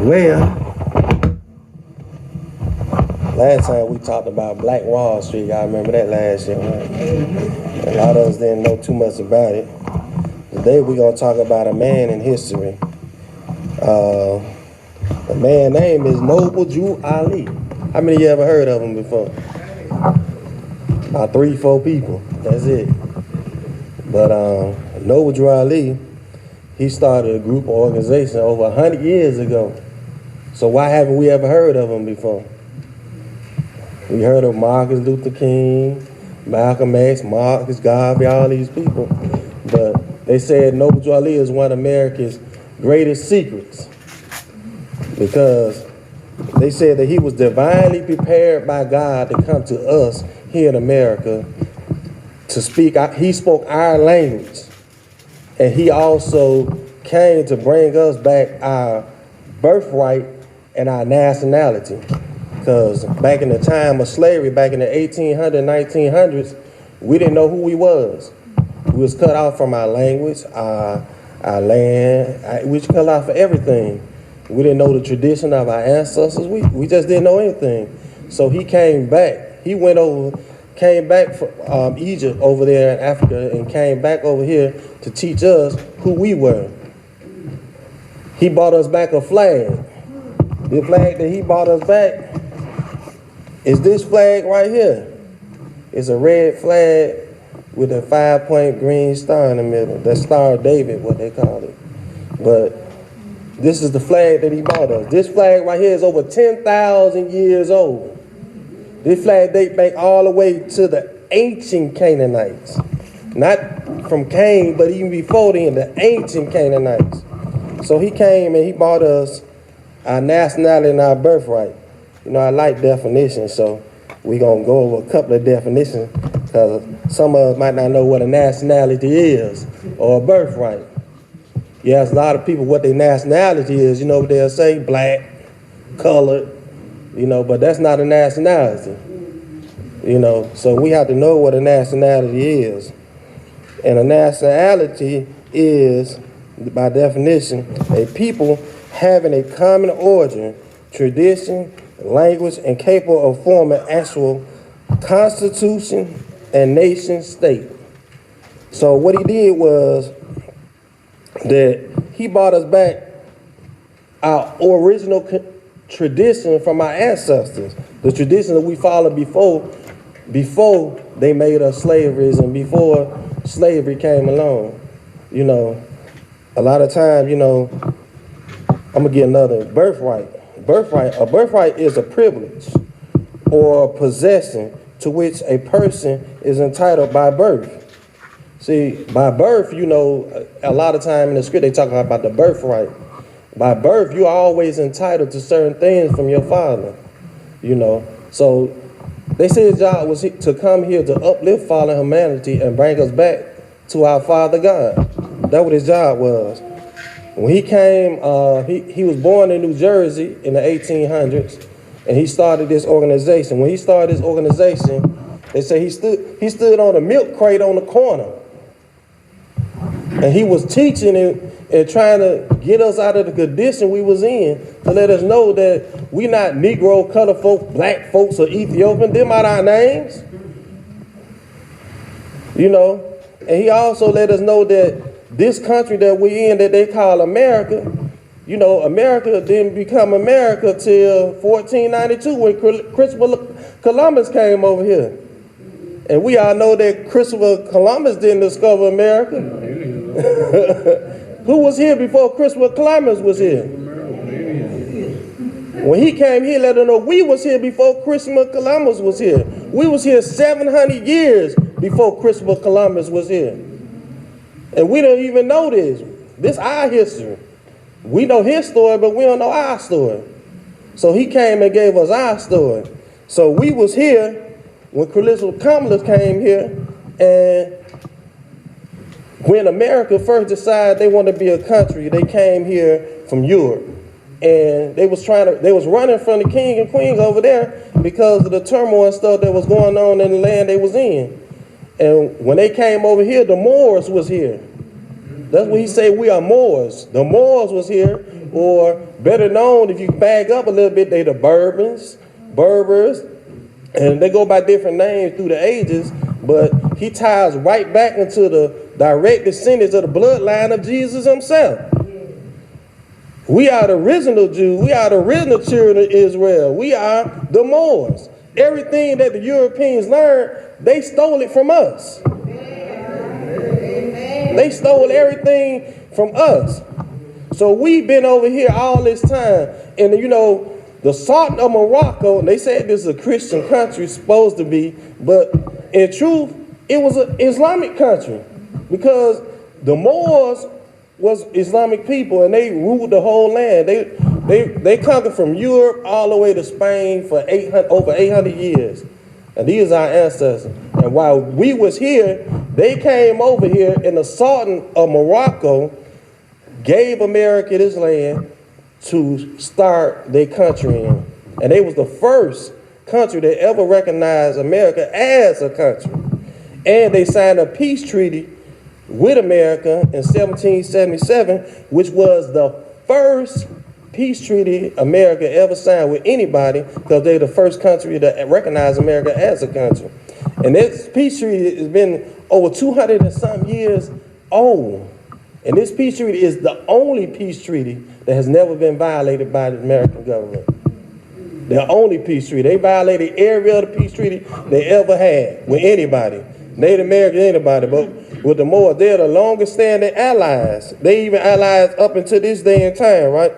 Well, last time we talked about Black Wall Street. I remember that last year, right? A lot of us didn't know too much about it. Today we're going to talk about a man in history. The man's name is Noble Drew Ali. How many of you ever heard of him before? About 3-4 people. That's it. But Noble Drew Ali, he started a group or organization over 100 years ago. So why haven't we ever heard of him before? We heard of Martin Luther King, Malcolm X, Marcus Garvey, all these people. But they said Noble Drew Ali is one of America's greatest secrets because they said that he was divinely prepared by God to come to us here in America to speak. He spoke our language, and he also came to bring us back our birthright and our nationality. Because back in the time of slavery, back in the 1800s, 1900s, we didn't know who we was. We was cut off from our language, our land. We was cut off for everything. We didn't know the tradition of our ancestors. We just didn't know anything. So he came back. He came back from Egypt over there in Africa and came back over here to teach us who we were. He brought us back a flag. The flag that he brought us back is this flag right here. It's a red flag with a 5-point green star in the middle. That Star of David, what they call it. But this is the flag that he brought us. This flag right here is over 10,000 years old. This flag dates back all the way to the ancient Canaanites. Not from Cain, but even before then, the ancient Canaanites. So he came and he brought us our nationality and our birthright. You know, I like definitions, so we're going to go over a couple of definitions because some of us might not know what a nationality is or a birthright. You ask a lot of people what their nationality is, you know what they'll say? Black, colored, you know, but that's not a nationality. You know, so we have to know what a nationality is. And a nationality is, by definition, a people having a common origin, tradition, language, and capable of forming actual constitution and nation state. So what he did was that he brought us back our original tradition from our ancestors, the tradition that we followed before they made us slaves and before slavery came along. You know, a lot of times, you know, I'm gonna get another birthright. A birthright is a privilege or a possession to which a person is entitled by birth. See, by birth, you know, a lot of time in the script they talk about the birthright. By birth, you're always entitled to certain things from your father, you know. So they said his job was to come here to uplift fallen humanity and bring us back to our Father God. That's what his job was. When he came, he was born in New Jersey in the 1800s, and he started this organization. When he started this organization, they say he stood on a milk crate on the corner, and he was teaching and trying to get us out of the condition we was in to let us know that we not Negro, colored folk, black folks, or Ethiopian. Them are our names, you know. And he also let us know that this country that we in, that they call America, you know, America didn't become America till 1492 when Christopher Columbus came over here. And we all know that Christopher Columbus didn't discover America. Who was here before Christopher Columbus was here? When he came here, let us know we was here before Christopher Columbus was here. We was here 700 years before Christopher Columbus was here. And we don't even know this. This is our history. We know his story, but we don't know our story. So he came and gave us our story. So we was here when Christopher Columbus came here, and when America first decided they wanted to be a country, they came here from Europe. And they was running from the king and queens over there because of the turmoil and stuff that was going on in the land they was in. And when they came over here, the Moors was here. That's what he said, we are Moors. The Moors was here, or better known, if you back up a little bit, they the Berbers, and they go by different names through the ages, but he ties right back into the direct descendants of the bloodline of Jesus himself. We are the original Jews. We are the original children of Israel. We are the Moors. Everything that the Europeans learned, they stole it from us. They stole everything from us. So we've been over here all this time. And you know, the Sultan of Morocco, they said this is a Christian country, supposed to be, but in truth, it was an Islamic country because the Moors was Islamic people and they ruled the whole land. They conquered from Europe all the way to Spain for over 800 years. And these are our ancestors. And while we was here, they came over here and the Sultan of Morocco gave America this land to start their country in. And they was the first country that ever recognized America as a country. And they signed a peace treaty with America in 1777, which was the first peace treaty America ever signed with anybody, because they're the first country that recognized America as a country. And this peace treaty has been over 200 and something years old. And this peace treaty is the only peace treaty that has never been violated by the American government. The only peace treaty. They violated every other peace treaty they ever had with anybody. Native American, anybody, but with the Moors, they're the longest standing allies. They even allies up until this day and time, right?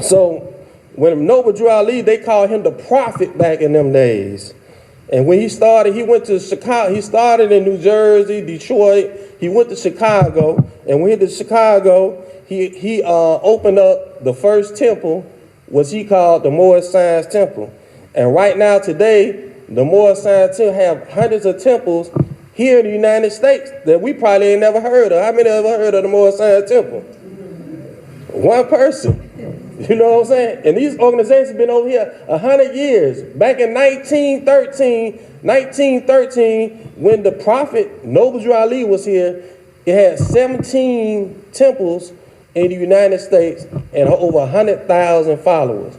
So when Noble Drew Ali, they called him the prophet back in them days. And when he started, he went to Chicago. He started in New Jersey, Detroit. He went to Chicago. And when he went to Chicago, he opened up the first temple, which he called the Moorish Science Temple. And right now, today, the Moorish Science Temple have hundreds of temples here in the United States that we probably ain't never heard of. How many ever heard of the Moorish Science Temple? One person. You know what I'm saying? And these organizations have been over here 100 years. Back in 1913, when the prophet Noble Drew Ali was here, it had 17 temples in the United States and over 100,000 followers.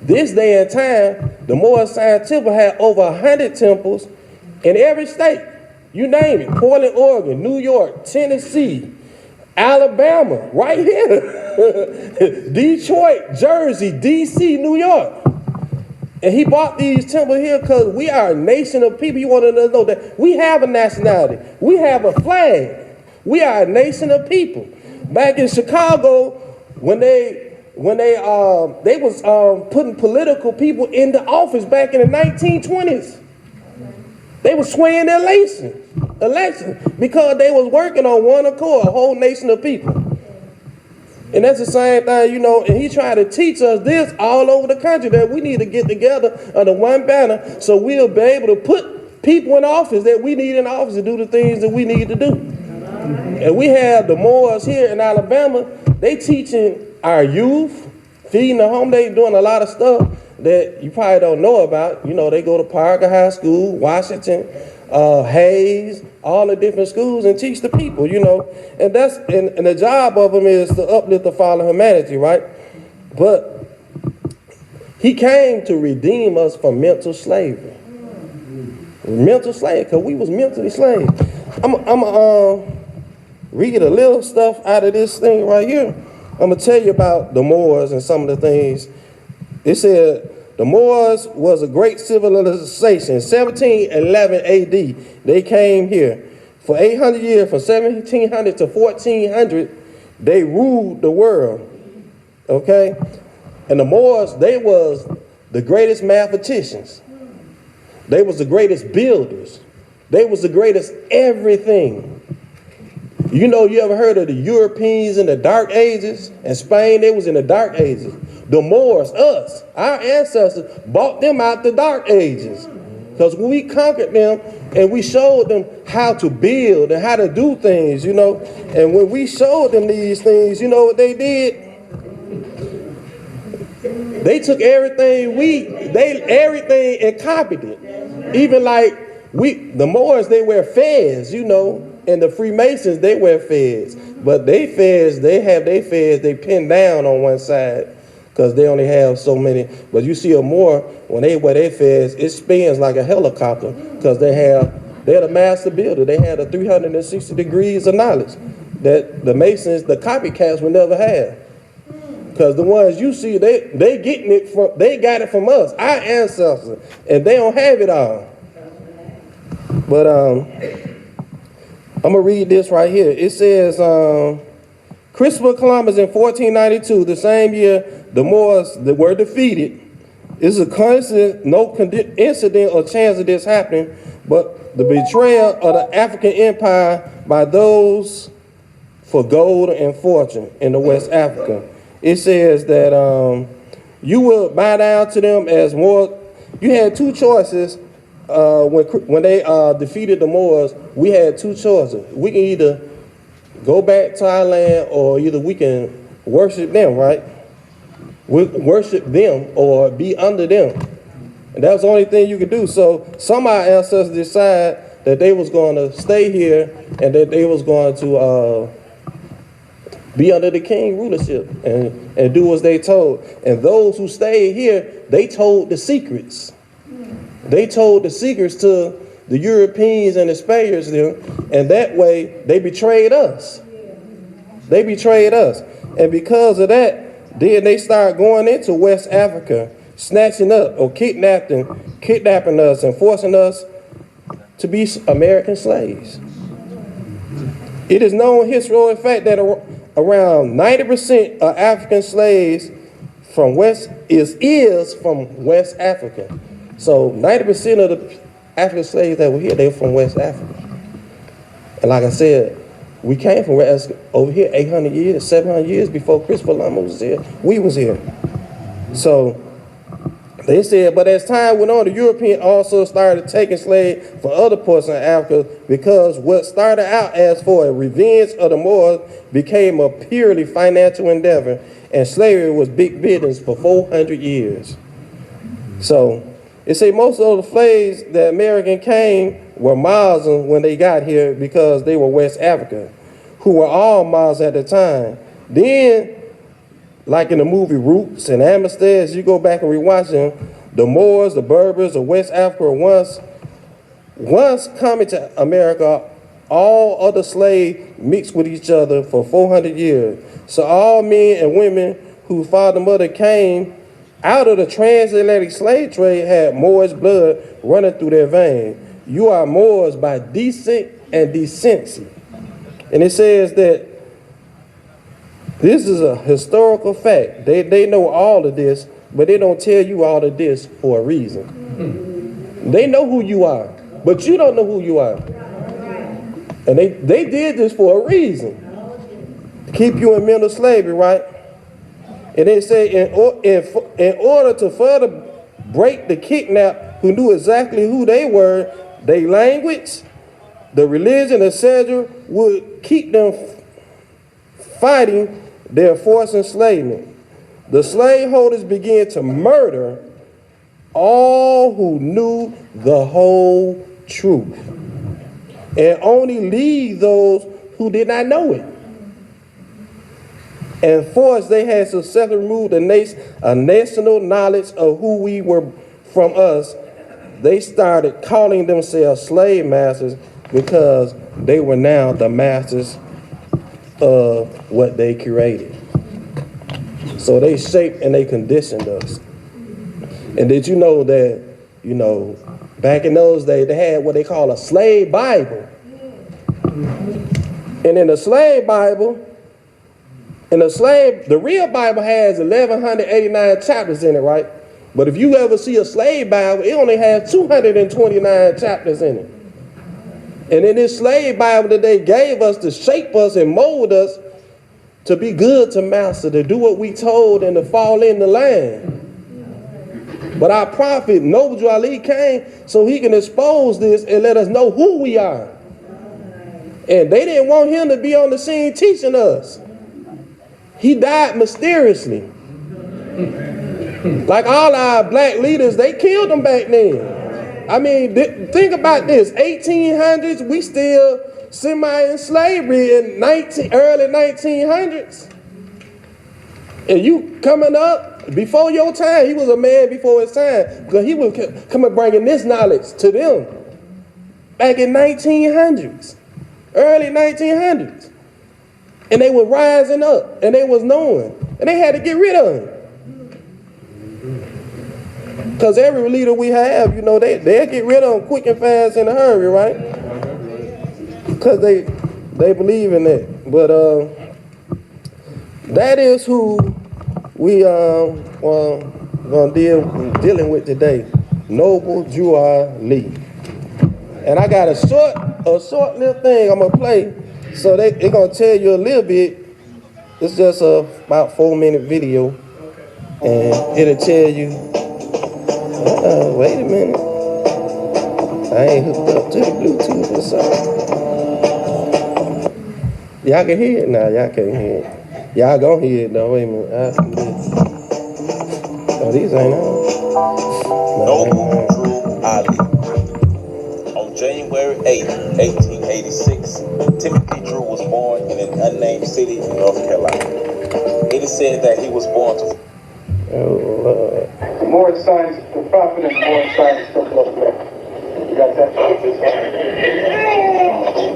This day and time, the Moorish Science Temple had over 100 temples in every state. You name it. Portland, Oregon, New York, Tennessee, Alabama, right here. Detroit, Jersey, D.C., New York. And he bought these temples here because we are a nation of people. You want to know that we have a nationality. We have a flag. We are a nation of people. Back in Chicago, when they was putting political people into office back in the 1920s. They were swaying their election because they was working on one accord, a whole nation of people. And that's the same thing, you know, and he tried to teach us this all over the country, that we need to get together under one banner so we'll be able to put people in office that we need in office to do the things that we need to do. And we have the Moors here in Alabama, they teaching our youth, feeding the home, they doing a lot of stuff that you probably don't know about. You know, they go to Parker High School, Washington, Hayes, all the different schools and teach the people, you know. And that's and the job of them is to uplift the fall of humanity, right? But he came to redeem us from mental slavery. Mental slavery, because we was mentally slaves. I'm read a little stuff out of this thing right here. I'm going to tell you about the Moors and some of the things. It said, the Moors was a great civilization. 1711 AD, they came here. For 800 years, from 1700 to 1400, they ruled the world, okay? And the Moors, they was the greatest mathematicians. They was the greatest builders. They was the greatest everything. You know, you ever heard of the Europeans in the Dark Ages? In Spain, they was in the Dark Ages. The Moors, us, our ancestors, bought them out the Dark Ages. Because when we conquered them and we showed them how to build and how to do things, you know, and when we showed them these things, you know what they did? They took everything everything and copied it. Even like the Moors, they wear fez, you know. and the Freemasons, they wear fez. But they fez, they pin down on one side because they only have so many. But you see a Moor, when they wear their fez, it spins like a helicopter because they're the master builder. They have the 360 degrees of knowledge that the Masons, the copycats, will never have. Because the ones you see, they got it from us, our ancestors, and they don't have it all. But I'm gonna read this right here. It says, Christopher Columbus in 1492, the same year the Moors that were defeated. It's a coincidence, no incident or chance of this happening, but the betrayal of the African empire by those for gold and fortune in the West Africa. It says that you will bow down to them as more. You had two choices when they defeated the Moors. We had two choices. We can either go back to our land, or either we can worship them, right? We worship them or be under them. And that was the only thing you could do. So some of our ancestors decided that they was going to stay here and that they was going to be under the king rulership and do as they told. And those who stayed here, they told the secrets. They told the secrets to the Europeans and the Spaniards them, and that way they betrayed us. They betrayed us. And because of that, then they started going into West Africa, snatching up or kidnapping us and forcing us to be American slaves. It is known historical fact that around 90% of African slaves from is from West Africa. So 90% of the African slaves that were here, they were from West Africa. And like I said, we came from over here 800 years, 700 years before Christopher Columbus was here. We was here. So they said, but as time went on, the Europeans also started taking slaves from other parts of Africa, because what started out as for a revenge of the Moors became a purely financial endeavor, and slavery was big business for 400 years. So it say most of the slaves that American came were Muslims when they got here, because they were West Africa, who were all Muslims at the time. Then, like in the movie Roots and Amistad, you go back and rewatch them, the Moors, the Berbers of West Africa once coming to America, all other slaves mixed with each other for 400 years. So all men and women whose father and mother came out of the transatlantic slave trade had Moorish blood running through their veins. You are Moors by descent and decency. And it says that this is a historical fact. They know all of this, but they don't tell you all of this for a reason. They know who you are, but you don't know who you are. And they did this for a reason. To keep you in mental slavery, right? And they say in order to further break the kidnap who knew exactly who they were, their language, the religion, etc., would keep them fighting their forced enslavement. The slaveholders began to murder all who knew the whole truth, and only leave those who did not know it. And forced they had successfully removed a national knowledge of who we were from us. They started calling themselves slave masters because they were now the masters of what they created. So they shaped and they conditioned us. And did you know that, back in those days, they had what they call a slave Bible. And in the slave Bible, the real Bible has 1,189 chapters in it, right? But if you ever see a slave Bible, it only has 229 chapters in it. And in this slave Bible that they gave us to shape us and mold us to be good to master, to do what we told and to fall in the land. But our prophet, Noble Ali, came so he can expose this and let us know who we are. And they didn't want him to be on the scene teaching us. He died mysteriously. Like all our black leaders, they killed him back then. I mean, think about this. 1800s, we still semi in slavery in early 1900s. And you coming up before your time, he was a man before his time, because he was coming bringing this knowledge to them back in 1900s, early 1900s. And they were rising up, and they was knowing, and they had to get rid of him. Because every leader we have, you know, they'll get rid of them quick and fast in a hurry, right? Because they believe in that. But that is who we gonna dealing with today. Noble Drew Lee. And I got a short little thing I'm gonna play. So they're gonna tell you a little bit. It's just about 4-minute video. And it'll tell you, wait a minute. I ain't hooked up to the Bluetooth or something. Y'all can hear it now, y'all can't hear it. Y'all gonna hear it though, wait a minute. Oh, these ain't on. Noble Drew Ali. On January 8, 1886, Timothy Drew was born in an unnamed city in North Carolina. It is said that he was born to... The Moorish signs, the prophet and the Moorish signs still close there. You got that?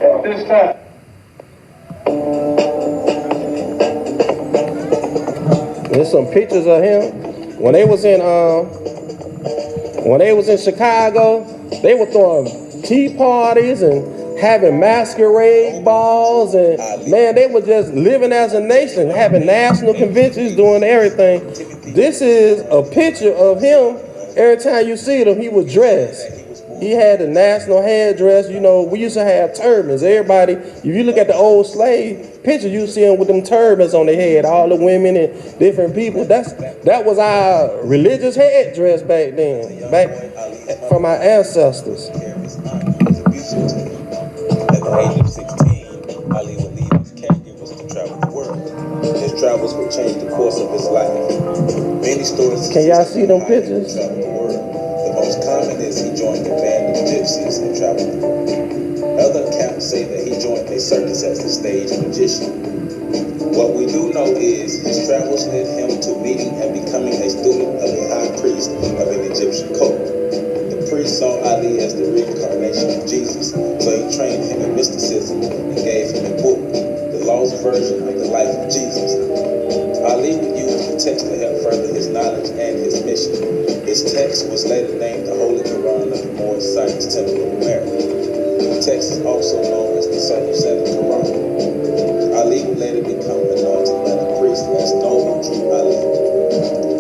At this time. There's some pictures of him when they was in Chicago. They were throwing tea parties and having masquerade balls, and man, they were just living as a nation, having national conventions, doing everything. This is a picture of him. Every time you see him, he was dressed. He had a national headdress. You know, we used to have turbans. Everybody, if you look at the old slave picture, you see them with them turbans on their head, all the women and different people. That was our religious headdress back then, back from our ancestors. At the age of 16, Ali would leave his caregivers to travel the world. His travels would change the course of his life. Many stories... Can y'all see them pictures? The most common is he joined a band of gypsies and traveled. Other accounts say that he joined a circus as a stage magician. What we do know is his travels led him to meeting and becoming a student of the high priest of an Egyptian cult. The priest saw Ali as the reincarnation of Jesus, so he trained him in mysticism and gave him a book, the lost version of the life of Jesus. Ali would use the text to help further his knowledge and his mission. His text was later named the Holy Quran of the Moorish Science Temple of America. The text is also known as the Salem Quran. Ali would later become anointed by the priest as Noble Drew Ali.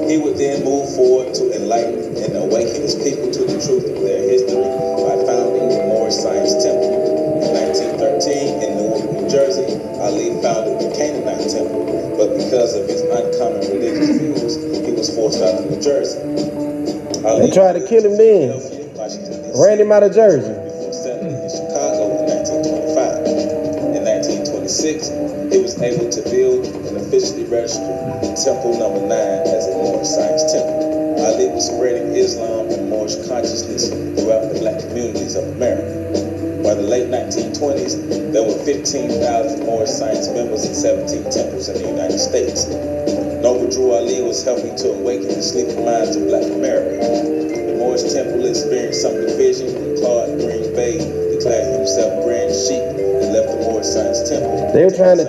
He would then move forward to enlighten and awaken his people to the truth of their history by founding the Moorish Science Temple. In 1913, in Newark, New Jersey, Ali founded the Canaanite Temple, but because of his uncommon religious views, he was forced out of New Jersey. They tried to kill him then. Ran him out of Jersey. Before settling in Chicago in 1925. In 1926, he was able to build an officially registered Temple Number 9 as a Moorish Science Temple. Ali was spreading Islam and Moorish consciousness throughout the black communities of America. By the late 1920s, there were 15,000 Moorish Science members in 17 temples in the United States. Noble Drew Ali was helping to awaken the sleeping minds of black America. The Moorish Temple experienced some division when Claude Green Bay declared himself Grand Sheik and left the Moorish Science Temple. They were trying to